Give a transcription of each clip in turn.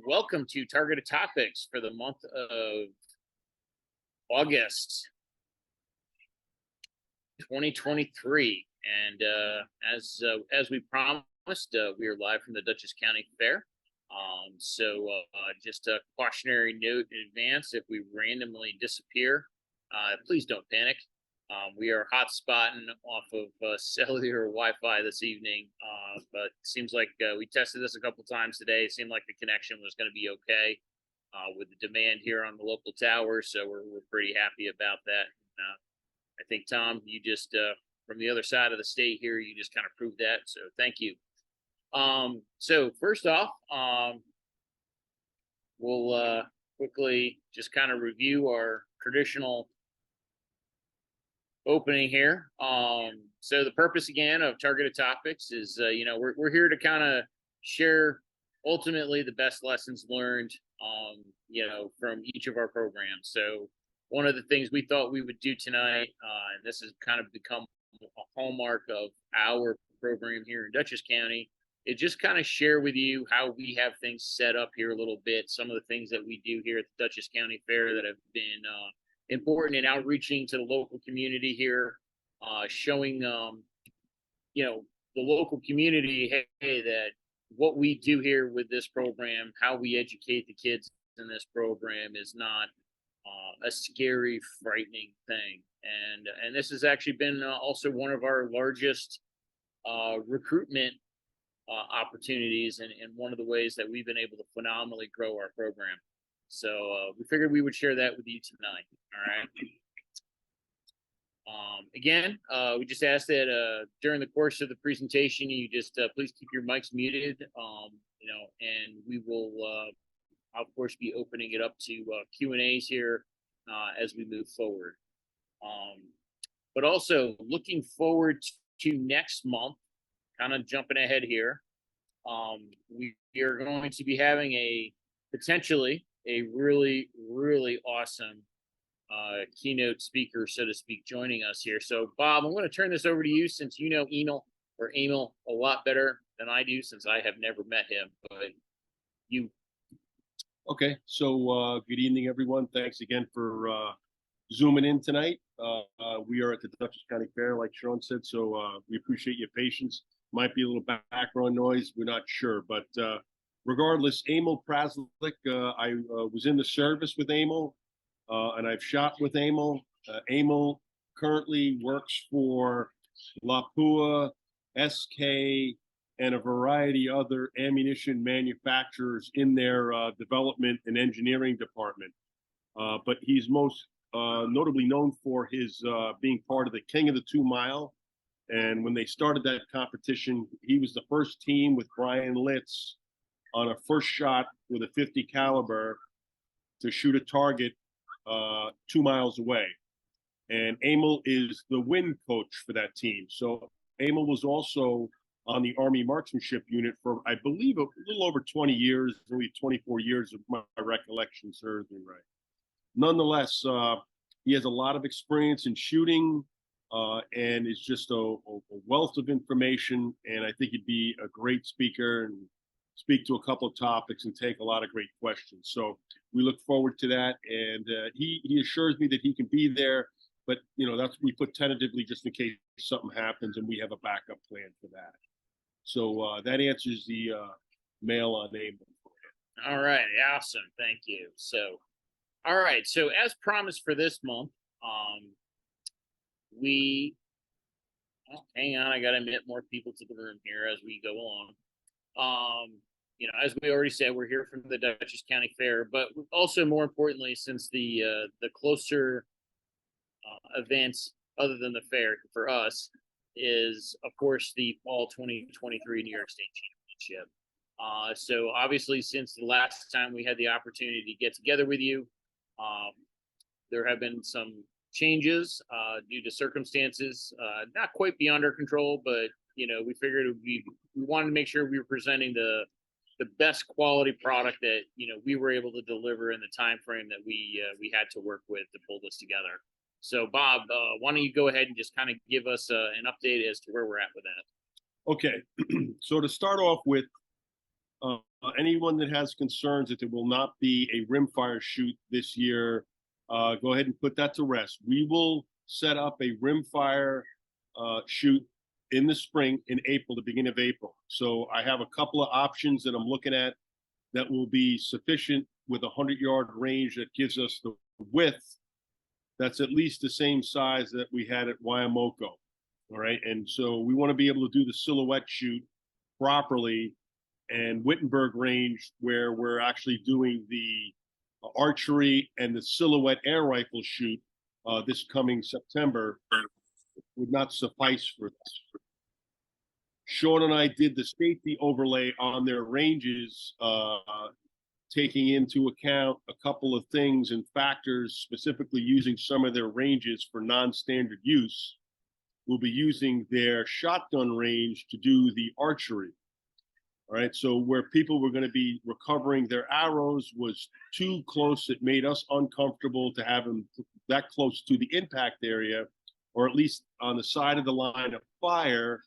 Welcome to Targeted Topics for the month of August 2023. And as we promised, we are live from the Dutchess County Fair. Just a cautionary note in advance: if we randomly disappear, please don't panic. We are hotspotting off of cellular Wi-Fi this evening, but it seems like we tested this a couple times today. It seemed like the connection was going to be okay with the demand here on the local tower, so we're pretty happy about that. I think, Tom, you just from the other side of the state here, you just kind of proved that, so thank you. So first off, we'll quickly just kind of review our traditional opening here. So the purpose again of Targeted Topics is, we're here to kind of share ultimately the best lessons learned, from each of our programs. So one of the things we thought we would do tonight, and this has kind of become a hallmark of our program here in Dutchess County, is just kind of share with you how we have things set up here a little bit, some of the things that we do here at the Dutchess County Fair that have been important in outreaching to the local community here, showing the local community, hey, that what we do here with this program, how we educate the kids in this program is not a scary, frightening thing. And this has actually been also one of our largest recruitment opportunities, and one of the ways that we've been able to phenomenally grow our program. So we figured we would share that with you tonight. All right. Again, we just asked that during the course of the presentation, you just please keep your mics muted, and we will, of course, be opening it up to Q&As here as we move forward. But also looking forward to next month, kind of jumping ahead here, we are going to be having potentially a really, really awesome keynote speaker, so to speak, joining us here. So, Bob, I'm going to turn this over to you, since you know Emil a lot better than I do, since I have never met him. But you. Okay, so good evening, everyone. Thanks again for zooming in tonight. We are at the Dutchess County Fair, like Sean said, so we appreciate your patience. Might be a little background noise, we're not sure, but regardless, Emil Praslik, I was in the service with Emil, and I've shot with Emil. Emil currently works for Lapua, SK, and a variety of other ammunition manufacturers in their development and engineering department. But he's most notably known for his being part of the King of the 2 Mile. And when they started that competition, he was the first team with Brian Litz on a first shot with a 50 caliber to shoot a target 2 miles away. And Emil is the win coach for that team. So Emil was also on the Army Marksmanship Unit for, I believe, a little over 20 years, maybe 24 years, if my recollection serves me right. Nonetheless, he has a lot of experience in shooting, and is just a wealth of information. And I think he'd be a great speaker and speak to a couple of topics and take a lot of great questions. So we look forward to that. And he assures me that he can be there, but that's we put tentatively just in case something happens, and we have a backup plan for that. So that answers the mail on Emil. All right, awesome, thank you. So, all right, so as promised for this month, hang on, I got to admit more people to the room here as we go along. As we already said, we're here from the Dutchess County Fair, but also more importantly, since the closer events other than the fair for us is, of course, the Fall 2023 New York State Championship. So obviously, since the last time we had the opportunity to get together with you, there have been some changes due to circumstances not quite beyond our control, but we figured we wanted to make sure we were presenting the best quality product that we were able to deliver in the time frame that we had to work with to pull this together. So, Bob, why don't you go ahead and just kind of give us an update as to where we're at with that? Okay, so to start off with, anyone that has concerns that there will not be a rimfire shoot this year, go ahead and put that to rest. We will set up a rimfire shoot in the spring, in April, the beginning of April. So I have a couple of options that I'm looking at that will be sufficient with a 100-yard range that gives us the width that's at least the same size that we had at Wyomoko. All right. And so we want to be able to do the silhouette shoot properly, and Wittenberg range, where we're actually doing the archery and the silhouette air rifle shoot this coming September, would not suffice for this. Sean and I did the safety overlay on their ranges, taking into account a couple of things and factors, specifically using some of their ranges for non-standard use. We'll be using their shotgun range to do the archery. All right, so where people were going to be recovering their arrows was too close. It made us uncomfortable to have them that close to the impact area, or at least on the side of the line of fire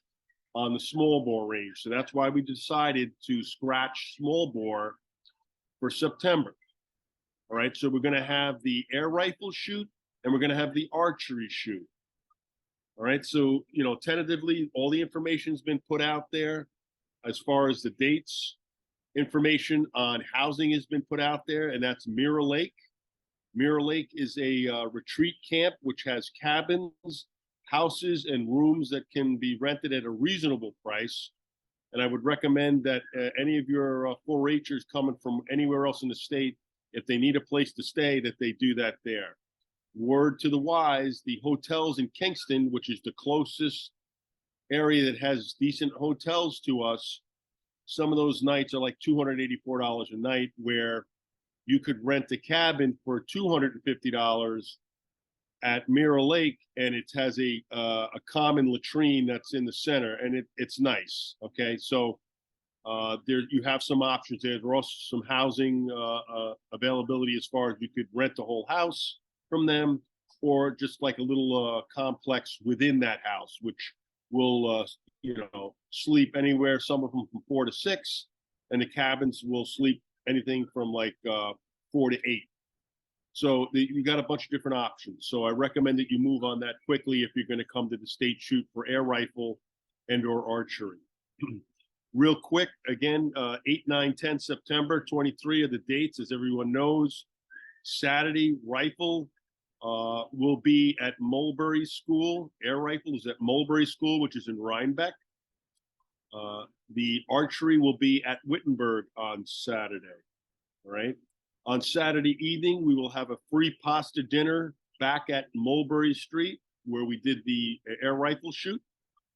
on the small bore range. So that's why we decided to scratch small bore for September. All right, so we're going to have the air rifle shoot and we're going to have the archery shoot. All right, so, you know, tentatively, all the information's been put out there as far as the dates. Information on housing has been put out there, and that's Mirror Lake. Mirror Lake is a retreat camp which has cabins, houses, and rooms that can be rented at a reasonable price. And I would recommend that any of your 4-Hers coming from anywhere else in the state, if they need a place to stay, that they do that there. Word to the wise, the hotels in Kingston, which is the closest area that has decent hotels to us, some of those nights are like $284 a night, where you could rent a cabin for $250 at Mirror Lake, and it has a common latrine that's in the center, and it's nice. Okay, so there you have some options there. There are also some housing availability as far as you could rent the whole house from them, or just like a little complex within that house, which will sleep anywhere, some of them from 4 to 6, and the cabins will sleep anything from like 4 to 8. So you got a bunch of different options. So I recommend that you move on that quickly if you're going to come to the state shoot for air rifle and or archery. Real quick, again, 8, 9, 10 September, 23 are the dates, as everyone knows. Saturday, rifle will be at Mulberry School. Air rifle is at Mulberry School, which is in Rhinebeck. The archery will be at Wittenberg on Saturday. All right. On Saturday evening, we will have a free pasta dinner back at Mulberry Street, where we did the air rifle shoot.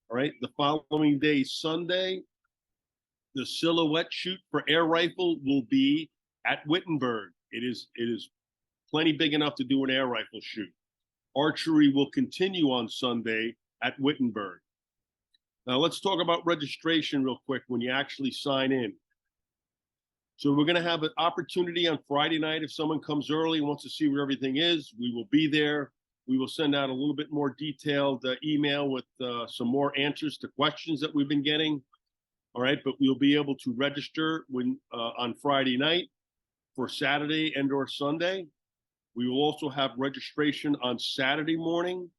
All right. The following day, Sunday, the silhouette shoot for air rifle will be at Wittenberg. It is plenty big enough to do an air rifle shoot. Archery will continue on Sunday at Wittenberg. Now let's talk about registration real quick when you actually sign in. So we're going to have an opportunity on Friday night. If someone comes early and wants to see where everything is, we will be there. We will send out a little bit more detailed email with some more answers to questions that we've been getting. All right, but we'll be able to register on Friday night for Saturday and or Sunday. We will also have registration on Saturday morning,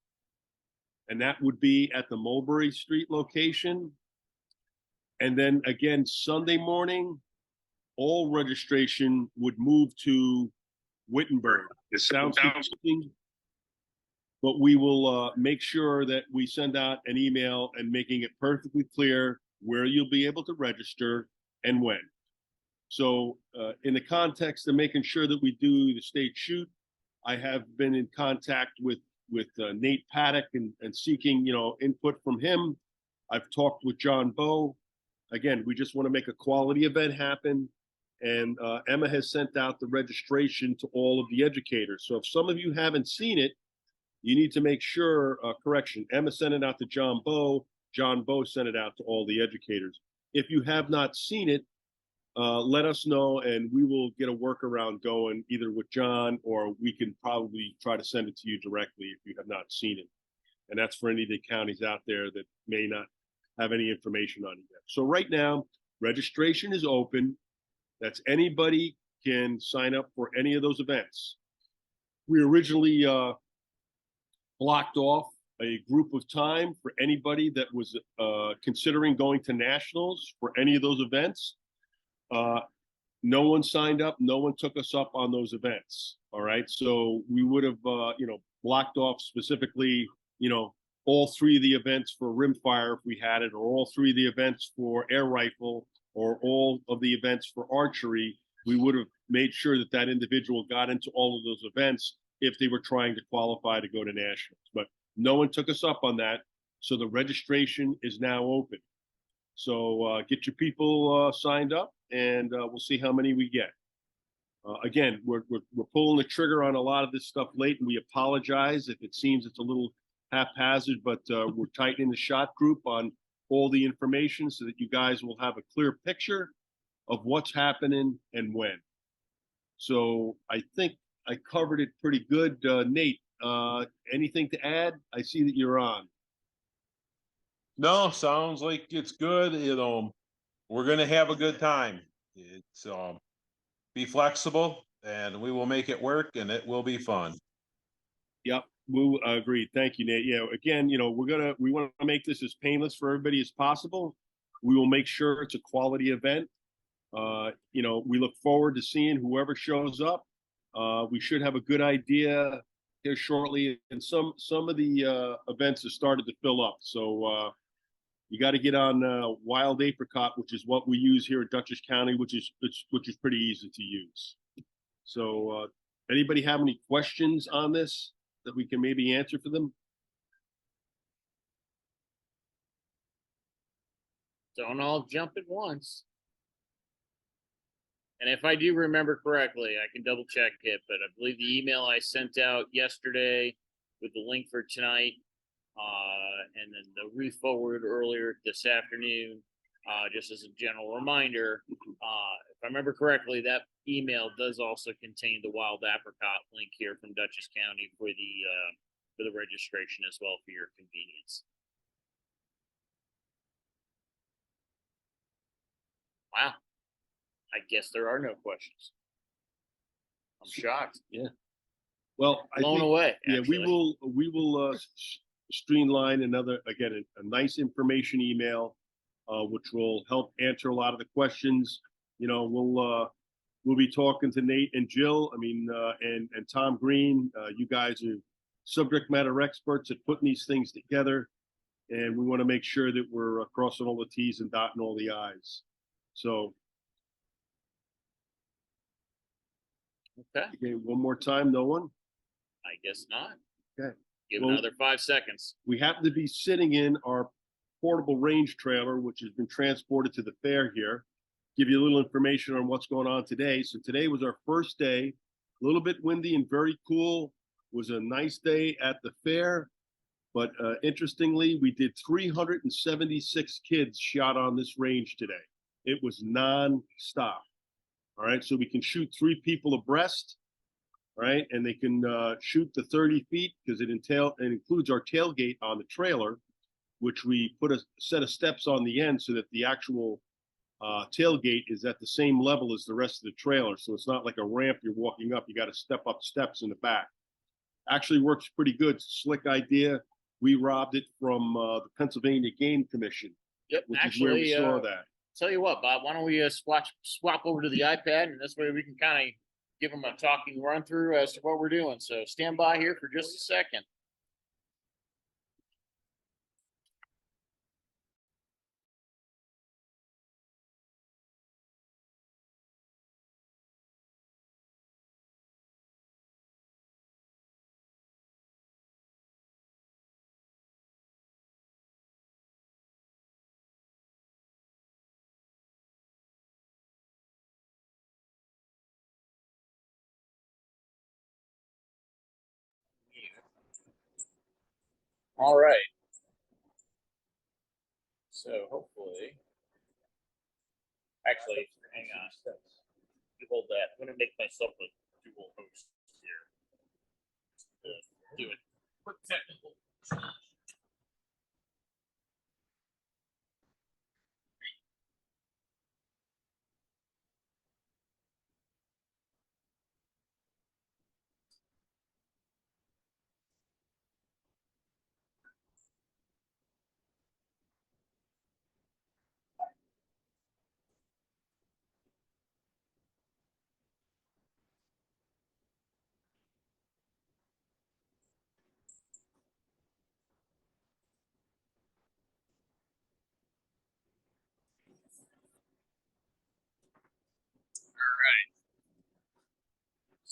and that would be at the Mulberry Street location. And then again, Sunday morning, all registration would move to Wittenberg. It sounds confusing, but we will make sure that we send out an email and making it perfectly clear where you'll be able to register and when. So in the context of making sure that we do the state shoot, I have been in contact with Nate Paddock and seeking input from him. I've talked with John Bowe. Again, we just want to make a quality event happen. And Emma has sent out the registration to all of the educators. So if some of you haven't seen it, you need to make sure, correction, Emma sent it out to John Bowe. John Bowe sent it out to all the educators. If you have not seen it, let us know, and we will get a workaround going either with John, or we can probably try to send it to you directly if you have not seen it. And that's for any of the counties out there that may not have any information on it yet. So right now, registration is open. That's anybody can sign up for any of those events. We originally blocked off a group of time for anybody that was considering going to nationals for any of those events. No one signed up. No one took us up on those events. All right. So we would have, blocked off specifically, all three of the events for rimfire if we had it, or all three of the events for air rifle, or all of the events for archery. We would have made sure that that individual got into all of those events if they were trying to qualify to go to nationals. But no one took us up on that. So the registration is now open. So get your people signed up, and we'll see how many we get. Again, we're pulling the trigger on a lot of this stuff late, and we apologize if it seems it's a little haphazard, but we're tightening the shot group on all the information so that you guys will have a clear picture of what's happening and when. So I think I covered it pretty good. Nate, anything to add? I see that you're on. No, sounds like it's good. We're gonna have a good time. It's be flexible, and we will make it work, and it will be fun. Yep, we agreed. Thank you, Nate. Yeah, again, we want to make this as painless for everybody as possible. We will make sure it's a quality event. We look forward to seeing whoever shows up. We should have a good idea here shortly, and some of the events have started to fill up. So you got to get on Wild Apricot, which is what we use here at Dutchess County, which is pretty easy to use. So anybody have any questions on this that we can maybe answer for them? Don't all jump at once. And if I do remember correctly, I can double check it, but I believe the email I sent out yesterday with the link for tonight, and then the Ruth forward earlier this afternoon, just as a general reminder, if I remember correctly, that email does also contain the Wild Apricot link here from Dutchess County for the registration as well, for your convenience. Wow. I guess there are no questions. I'm shocked. Yeah. Well, blown away. Yeah, actually. we will streamline a nice information email, which will help answer a lot of the questions. We'll be talking to Nate and Jill. And Tom Green. You guys are subject matter experts at putting these things together, and we want to make sure that we're crossing all the T's and dotting all the I's. So. Okay, one more time, no one? I guess not. Okay. Give another 5 seconds. We happen to be sitting in our portable range trailer, which has been transported to the fair here. Give you a little information on what's going on today. So today was our first day, a little bit windy and very cool. It was a nice day at the fair, but interestingly, we did 376 kids shot on this range today. It was non-stop. All right, so we can shoot 3 people abreast, right? And they can shoot the 30 feet because it includes our tailgate on the trailer, which we put a set of steps on the end so that the actual tailgate is at the same level as the rest of the trailer. So it's not like a ramp you're walking up. You got to step up steps in the back. Actually works pretty good. Slick idea. We robbed it from the Pennsylvania Game Commission, Yep, which actually, is where we saw that. Tell you what, Bob, why don't we swap over to the iPad, and this way we can kind of give them a talking run through as to what we're doing. So stand by here for just a second. All right. So hopefully, actually, hang on. You hold that. I'm going to make myself a dual host here. Do it. Quick technical.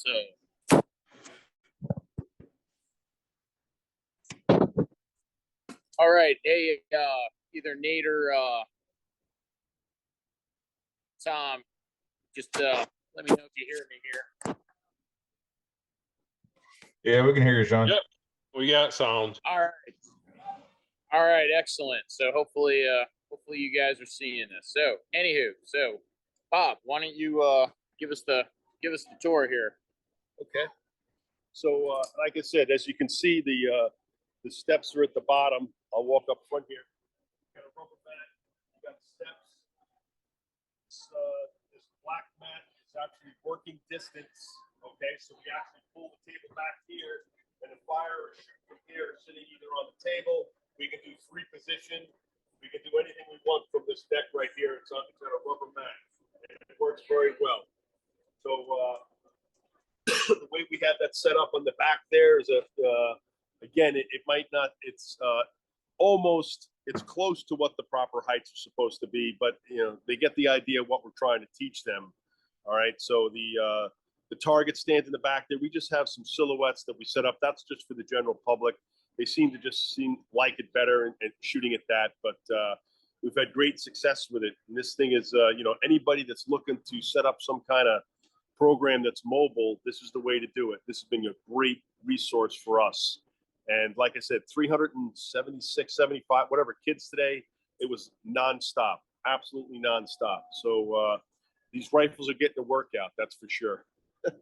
So, all right. Hey, either Nate or Tom, just let me know if you hear me here. Yeah, we can hear you, Sean. Yep. We got sound. All right. All right, excellent. So hopefully you guys are seeing this. So anywho, so Bob, why don't you give us the tour here? Okay. So, like I said, as you can see, the steps are at the bottom. I'll walk up front here. Got a rubber mat. You got steps. This black mat is actually working distance. Okay, so we actually pull the table back here, and the fire is shooting from here, sitting either on the table. We can do free position. We can do anything we want from this deck right here. It's on a rubber mat. And it works very well. So the way we have that set up on the back there is again, it might not. It's it's close to what the proper heights are supposed to be, but they get the idea of what we're trying to teach them. All right, so the target stands in the back there. We just have some silhouettes that we set up. That's just for the general public. They seem like it better and shooting at that, but we've had great success with it. And this thing is, anybody that's looking to set up some kind of program that's mobile, this is the way to do it. This has been a great resource for us. And like I said, 376, 75, whatever kids today, it was nonstop, absolutely nonstop. So these rifles are getting a workout, that's for sure.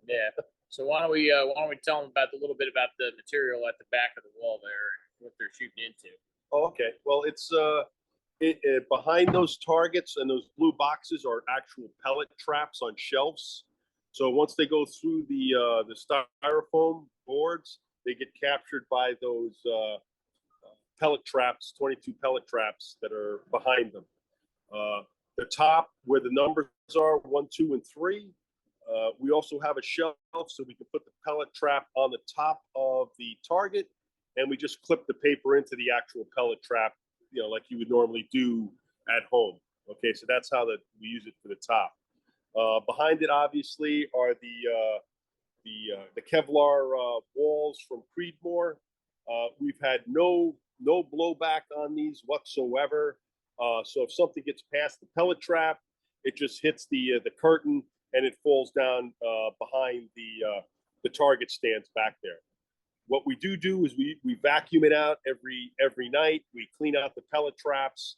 Yeah. So why don't we tell them about a little bit about the material at the back of the wall there and what they're shooting into? Oh, okay. Well, it's behind those targets and those blue boxes are actual pellet traps on shelves. So once they go through the styrofoam boards, they get captured by those pellet traps, 22 pellet traps that are behind them. The top where the numbers are 1, 2, and 3. We also have a shelf so we can put the pellet trap on the top of the target, and we just clip the paper into the actual pellet trap, like you would normally do at home. Okay, so that's how we use it for the top. Behind it, obviously, are the Kevlar walls from Creedmoor. We've had no blowback on these whatsoever. So if something gets past the pellet trap, it just hits the curtain and it falls down behind the target stands back there. What we do is we vacuum it out every night. We clean out the pellet traps.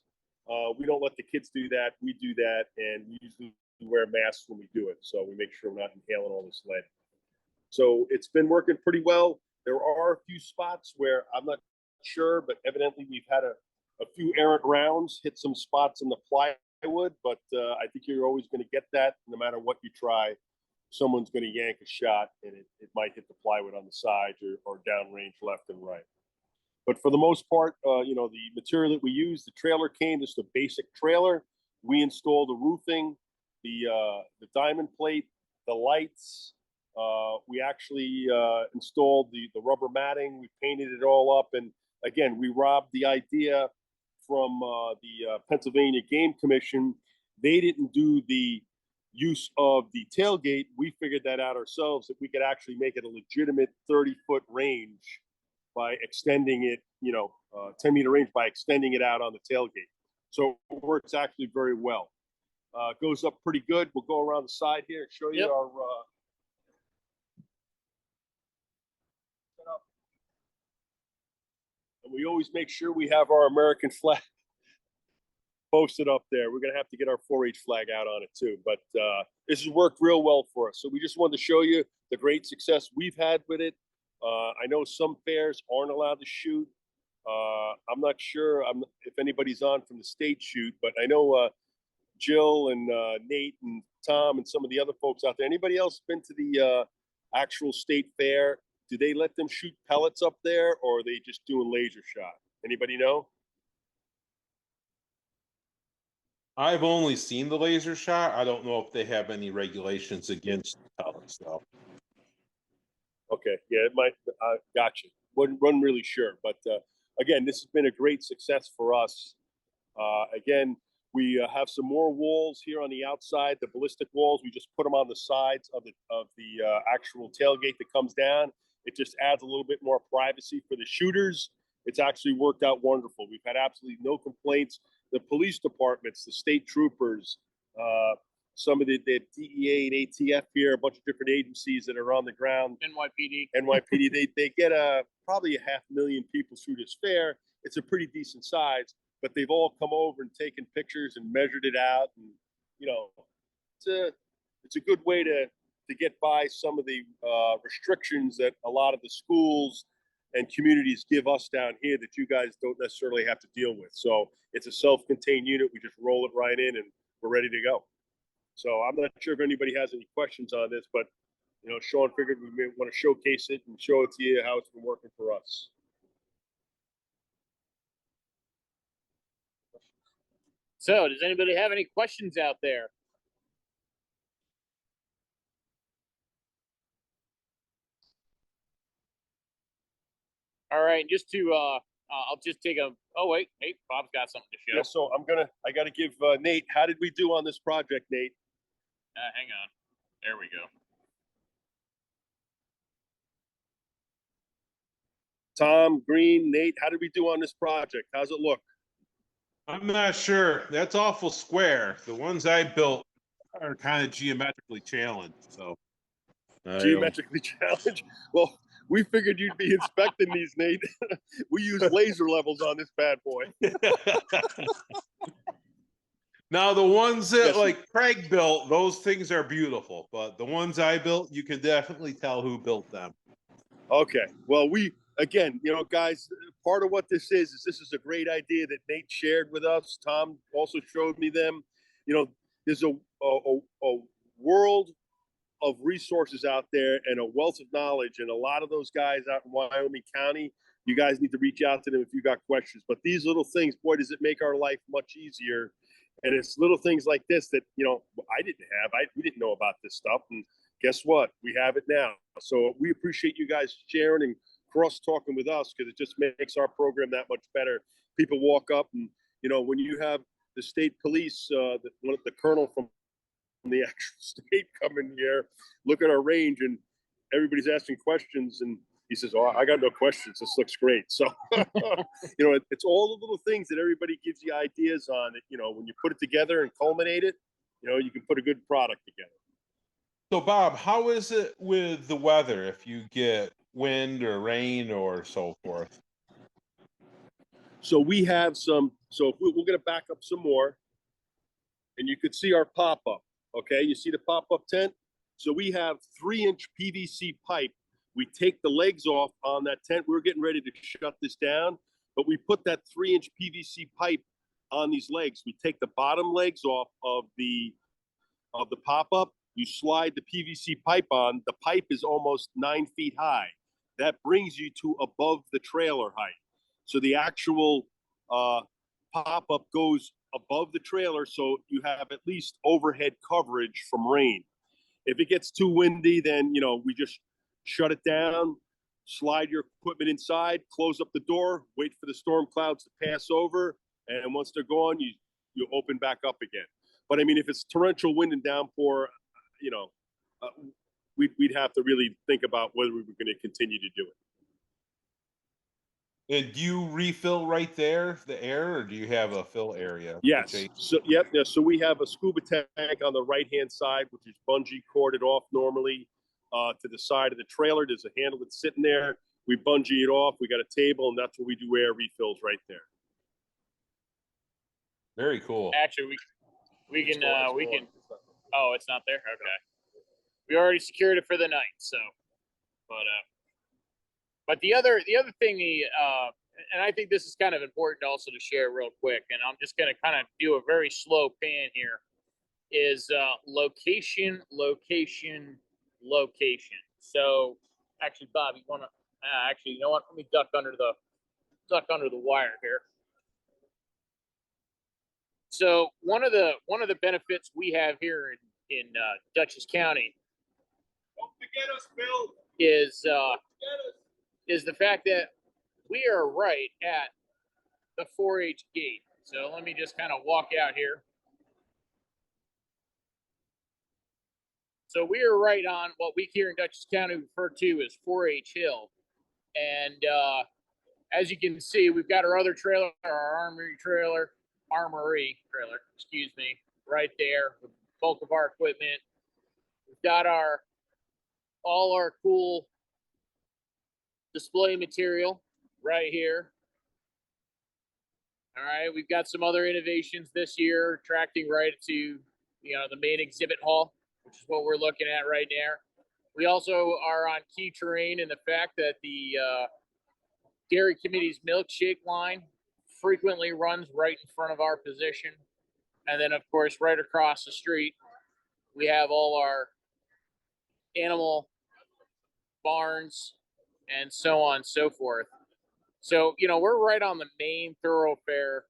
We don't let the kids do that. We do that, and we usually wear masks when we do it. So we make sure we're not inhaling all this lead. So it's been working pretty well. There are a few spots where I'm not sure, but evidently we've had a few errant rounds hit some spots in the plywood, but I think you're always going to get that no matter what you try. Someone's going to yank a shot and it might hit the plywood on the sides or downrange left and right. But for the most part, the material that we use, the trailer came, just a basic trailer. We installed the roofing, the diamond plate, the lights. We actually installed the rubber matting. We painted it all up. And again, we robbed the idea from the Pennsylvania Game Commission. They didn't do the use of the tailgate. We figured that out ourselves, that we could actually make it a legitimate 30-foot range by extending it, 10-meter range by extending it out on the tailgate. So it works actually very well. Goes up pretty good. We'll go around the side here and show you our setup. And we always make sure we have our American flag posted up there. We're going to have to get our 4-H flag out on it too. But this has worked real well for us. So we just wanted to show you the great success we've had with it. I know some fairs aren't allowed to shoot. I'm not sure if anybody's on from the state shoot, but I know Jill and Nate and Tom and some of the other folks out there. Anybody else been to the actual state fair? Do they let them shoot pellets up there, or are they just doing laser shot? Anybody know? I've only seen the laser shot. I don't know if they have any regulations against pellets, though. Okay, yeah, it might. Gotcha. Wasn't really sure, but again, this has been a great success for us. Again, We have some more walls here on the outside, the ballistic walls. We just put them on the sides of the actual tailgate that comes down. It just adds a little bit more privacy for the shooters. It's actually worked out wonderful. We've had absolutely no complaints. The police departments, the state troopers, some of the DEA and ATF here, a bunch of different agencies that are on the ground. NYPD, they get probably 500,000 people through this fair. It's a pretty decent size, but they've all come over and taken pictures and measured it out. And, you know, it's a good way to get by some of the restrictions that a lot of the schools and communities give us down here that you guys don't necessarily have to deal with. So it's a self-contained unit. We just roll it right in and we're ready to go. So I'm not sure if anybody has any questions on this, but you know, Sean figured we may want to showcase it and show it to you how it's been working for us. So does anybody have any questions out there? All right, just to I'll just take a. Oh wait, Bob's got something to show. Yeah, so I got to give Nate. How did we do on this project, Nate? Hang on. There we go. Tom, Green, Nate, how did we do on this project? How's it look? I'm not sure. That's awful square. The ones I built are kind of geometrically challenged. So geometrically challenged. Well, we figured you'd be inspecting these, Nate. We use laser levels on this bad boy. Now the ones that like Craig built, those things are beautiful, but the ones I built, you can definitely tell who built them. Okay. Well, again, you know, guys, part of what this is this is a great idea that Nate shared with us. Tom also showed me them. You know, there's a world of resources out there and a wealth of knowledge. And a lot of those guys out in Wyoming County, you guys need to reach out to them if you got questions. But these little things, boy, does it make our life much easier. And it's little things like this that, you know, I didn't have. We didn't know about this stuff. And guess what? We have it now. So we appreciate you guys sharing and cross talking with us because it just makes our program that much better. People walk up and, you know, when you have the state police, the colonel from the actual state coming here, look at our range and everybody's asking questions and he says, "Oh, I got no questions. This looks great." So, you know, it's all the little things that everybody gives you ideas on. You know, when you put it together and culminate it, you know, you can put a good product together. So, Bob, how is it with the weather if you get wind or rain or so forth? So we have some. So we're going to back up some more, and you could see our pop-up. Okay, you see the pop-up tent. So we have 3-inch PVC pipe. We take the legs off on that tent. We're getting ready to shut this down, but we put that 3-inch PVC pipe on these legs. We take the bottom legs off of the pop-up. You slide the PVC pipe on. The pipe is almost 9 feet high. That brings you to above the trailer height. So the actual pop-up goes above the trailer, so you have at least overhead coverage from rain. If it gets too windy, then, you know, we just shut it down, slide your equipment inside, close up the door, wait for the storm clouds to pass over, and once they're gone, you open back up again. But I mean, if it's torrential wind and downpour, you know, we'd have to really think about whether we were going to continue to do it. And do you refill right there, the air, or do you have a fill area? Yes. So, yep. Yeah, so we have a scuba tank on the right-hand side, which is bungee corded off normally to the side of the trailer. There's a handle that's sitting there. We bungee it off. We got a table, and that's where we do air refills right there. Very cool. Actually, we can. Oh, it's not there. Okay. We already secured it for the night. So, but the other thing, and I think this is kind of important also to share real quick, and I'm just going to kind of do a very slow pan here, is location. So, actually, Bob, you want to? Actually, you know what? Let me duck under the wire here. So one of the benefits we have here in Dutchess County, don't forget us, Bill, is the fact that we are right at the 4-H gate. So let me just kind of walk out here. So we are right on what we here in Dutchess County refer to as 4-H Hill. And as you can see, we've got our other trailer, our armory trailer, excuse me, right there with the bulk of our equipment. We've got all our cool display material right here. All right, we've got some other innovations this year, attracting right to the main exhibit hall, which is what we're looking at right now. We also are on key terrain in the fact that the Dairy Committee's milkshake line frequently runs right in front of our position. And then, of course, right across the street, we have all our animal barns and so on and so forth. So, we're right on the main thoroughfare,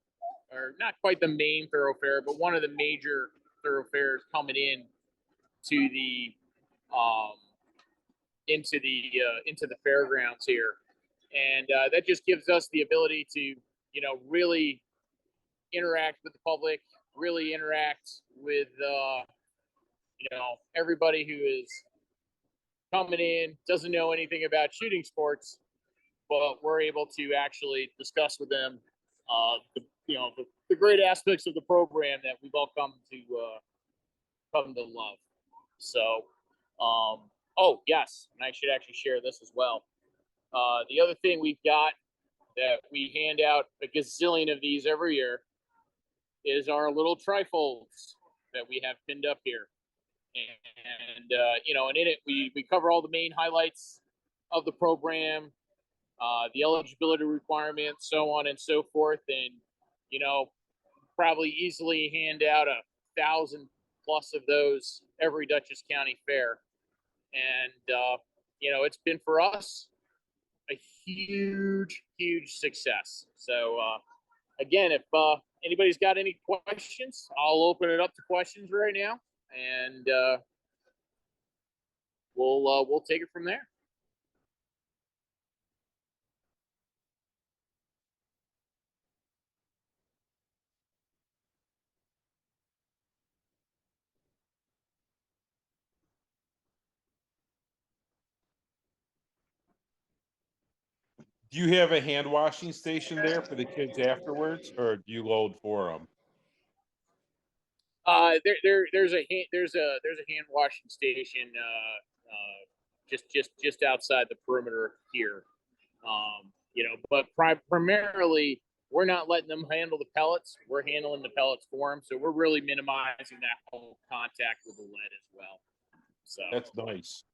or not quite the main thoroughfare, but one of the major thoroughfares coming in to the into the fairgrounds here, and that just gives us the ability to really interact with the public, really interact with everybody who is coming in, doesn't know anything about shooting sports, but we're able to actually discuss with them the great aspects of the program that we've all come to love. So, oh yes, and I should actually share this as well. The other thing we've got that we hand out a gazillion of these every year is our little trifolds that we have pinned up here. And and in it we cover all the main highlights of the program, the eligibility requirements, so on and so forth. And probably easily hand out 1,000 plus of those every Dutchess County Fair. And it's been for us a huge success. So again, if anybody's got any questions, I'll open it up to questions right now, and we'll take it from there. Do you have a hand washing station there for the kids afterwards, or do you load for them? There's a hand washing station just outside the perimeter here. But primarily we're not letting them handle the pellets. We're handling the pellets for them, so we're really minimizing that whole contact with the lead as well. So that's nice.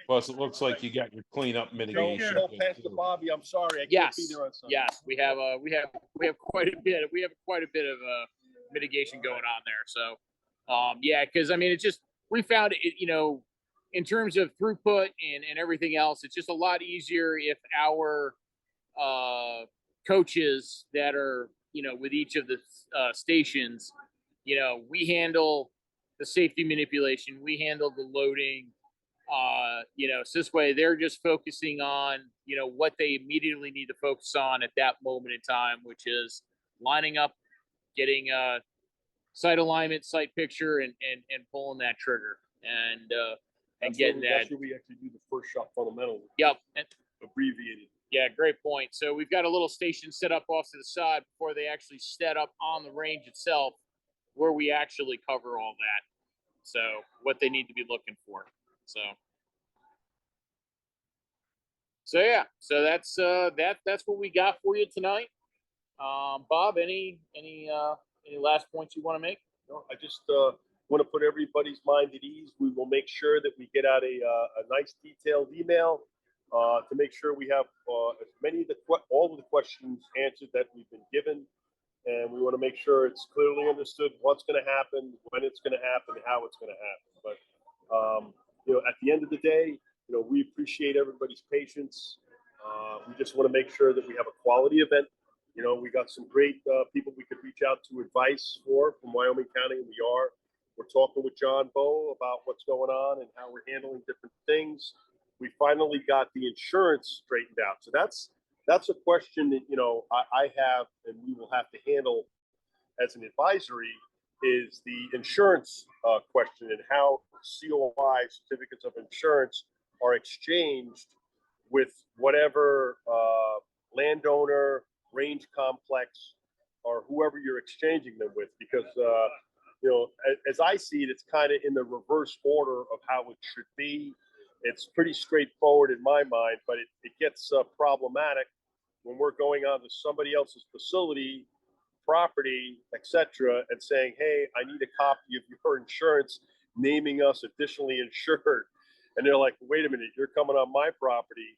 Plus, it looks like you got your cleanup mitigation. Joe, Pastor Bobby, I'm sorry, I can't be there on Sunday. Yes, we have quite a bit. We have quite a bit of mitigation going on there. So, yeah, because I mean, it's just we found it. In terms of throughput and everything else, it's just a lot easier if our coaches that are with each of the stations, we handle the safety manipulation, we handle the loading. So this way they're just focusing on, what they immediately need to focus on at that moment in time, which is lining up, getting sight alignment, sight picture, and pulling that trigger and getting that. That's where we actually do the first shot fundamental. Yep. Abbreviated. Yeah, great point. So we've got a little station set up off to the side before they actually set up on the range itself, where we actually cover all that. So what they need to be looking for. So yeah, so that's what we got for you tonight. Bob, any last points you want to make? No, I just want to put everybody's mind at ease. We will make sure that we get out a nice detailed email to make sure we have as many of all of the questions answered that we've been given, and we want to make sure it's clearly understood what's going to happen, when it's going to happen, how it's going to happen. But at the end of the day, we appreciate everybody's patience. We just want to make sure that we have a quality event. We got some great people we could reach out to advice from Wyoming County, and we are. We're talking with John Bowe about what's going on and how we're handling different things. We finally got the insurance straightened out. So that's a question that, I have, and we will have to handle as an advisory is the insurance question and how COI, certificates of insurance, are exchanged with whatever landowner, range complex, or whoever you're exchanging them with. Because, as I see it, it's kind of in the reverse order of how it should be. It's pretty straightforward in my mind, but it gets problematic when we're going on to somebody else's facility, property, etc., and saying, "Hey, I need a copy of your insurance, naming us additionally insured," and they're like, "Wait a minute, you're coming on my property.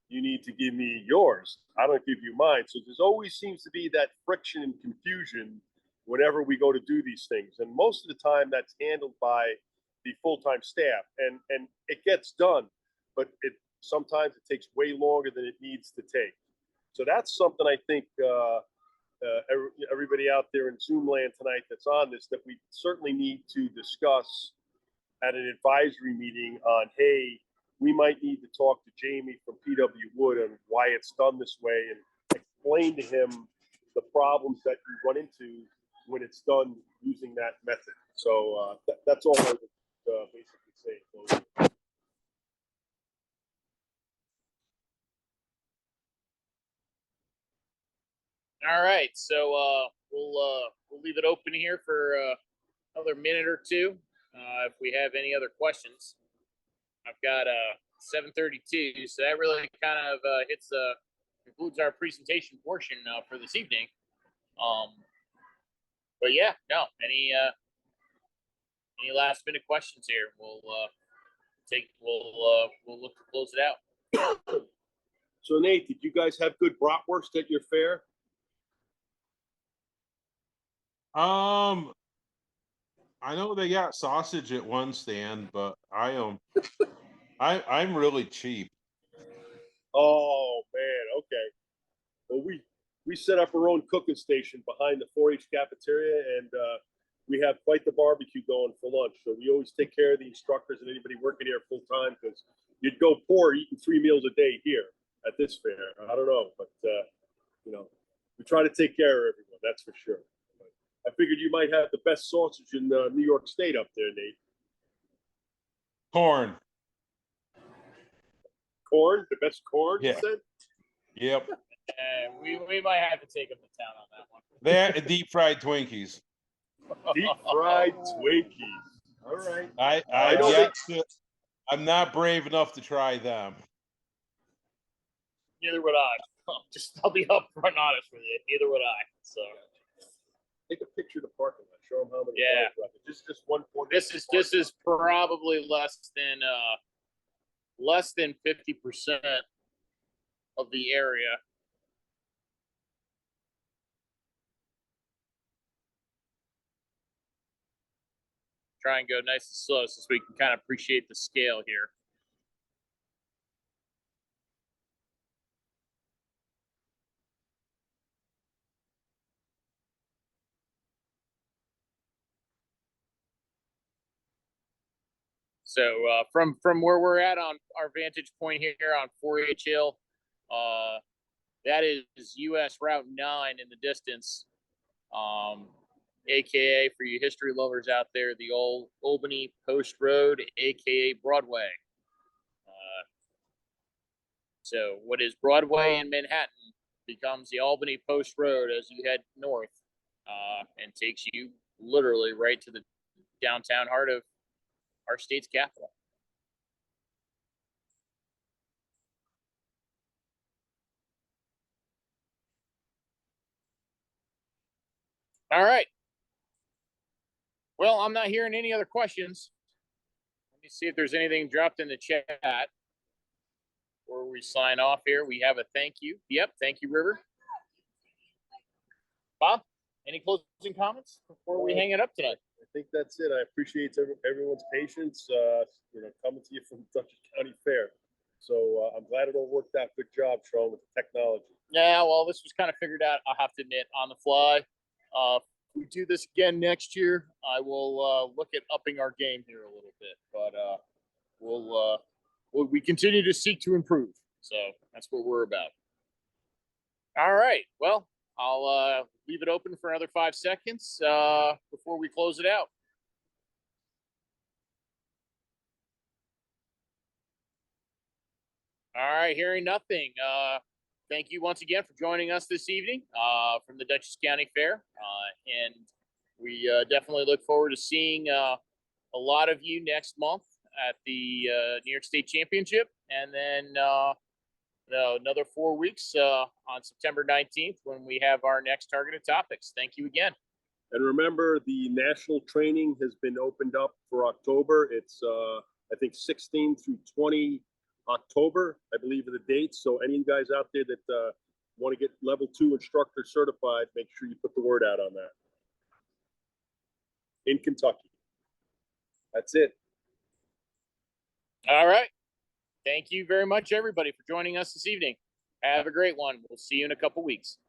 You need to give me yours. I don't give you mine." So there's always seems to be that friction and confusion whenever we go to do these things, and most of the time that's handled by the full-time staff, and it gets done, but it sometimes it takes way longer than it needs to take. So that's something I think everybody out there in Zoom land tonight that's on this, that we certainly need to discuss at an advisory meeting on, hey, we might need to talk to Jamie from PW Wood on why it's done this way, and explain to him the problems that you run into when it's done using that method. So that's all I would basically say. All right, so we'll leave it open here for another minute or two. If we have any other questions, I've got 7:32, so that really kind of concludes our presentation portion for this evening. But yeah, no, any last minute questions here? We'll look to close it out. So Nate, did you guys have good bratwurst at your fair? I know they got sausage at one stand, but I'm really cheap. Oh man, okay. Well, we set up our own cooking station behind the 4-H cafeteria, and we have quite the barbecue going for lunch. So we always take care of the instructors and anybody working here full time, because you'd go poor eating 3 meals a day here at this fair. I don't know, but we try to take care of everyone. That's for sure. I figured you might have the best sausage in New York State up there, Nate. Corn. Corn? The best corn, Yeah. you said? Yep. We might have to take them to town on that one. That and deep fried Twinkies. Deep fried Twinkies. All right. I'm not brave enough to try them. Neither would I. I'll be upfront honest with you. Neither would I. So take a picture of the parking lot. Show them how many. Yeah. Just one point. This is probably less than 50% of the area. Try and go nice and slow so we can kind of appreciate the scale here. So from where we're at on our vantage point here on 4-H Hill, that is US Route 9 in the distance, aka for you history lovers out there, the old Albany Post Road, aka Broadway. So what is Broadway in Manhattan becomes the Albany Post Road as you head north, and takes you literally right to the downtown heart of our state's capital. All right. Well, I'm not hearing any other questions. Let me see if there's anything dropped in the chat before we sign off here. We have a thank you. Yep, thank you, River. Bob, any closing comments before we hang it up tonight? I think that's it. I appreciate everyone's patience, coming to you from Dutchess County Fair. So I'm glad it all worked out. Good job, Sean, with the technology. Yeah, well, this was kind of figured out, I'll have to admit, on the fly. If we do this again next year, I will look at upping our game here a little bit. But we continue to seek to improve. So that's what we're about. All right. Well, I'll leave it open for another 5 seconds before we close it out. All right, hearing nothing. Thank you once again for joining us this evening from the Dutchess County Fair. And we definitely look forward to seeing a lot of you next month at the New York State Championship. And then another 4 weeks on September 19th when we have our next targeted topics. Thank you again. And remember, the national training has been opened up for October. It's, I think, 16 through 20 October, I believe, are the dates. So any guys out there that want to get level 2 instructor certified, make sure you put the word out on that. In Kentucky. That's it. All right. Thank you very much, everybody, for joining us this evening. Have a great one. We'll see you in a couple weeks.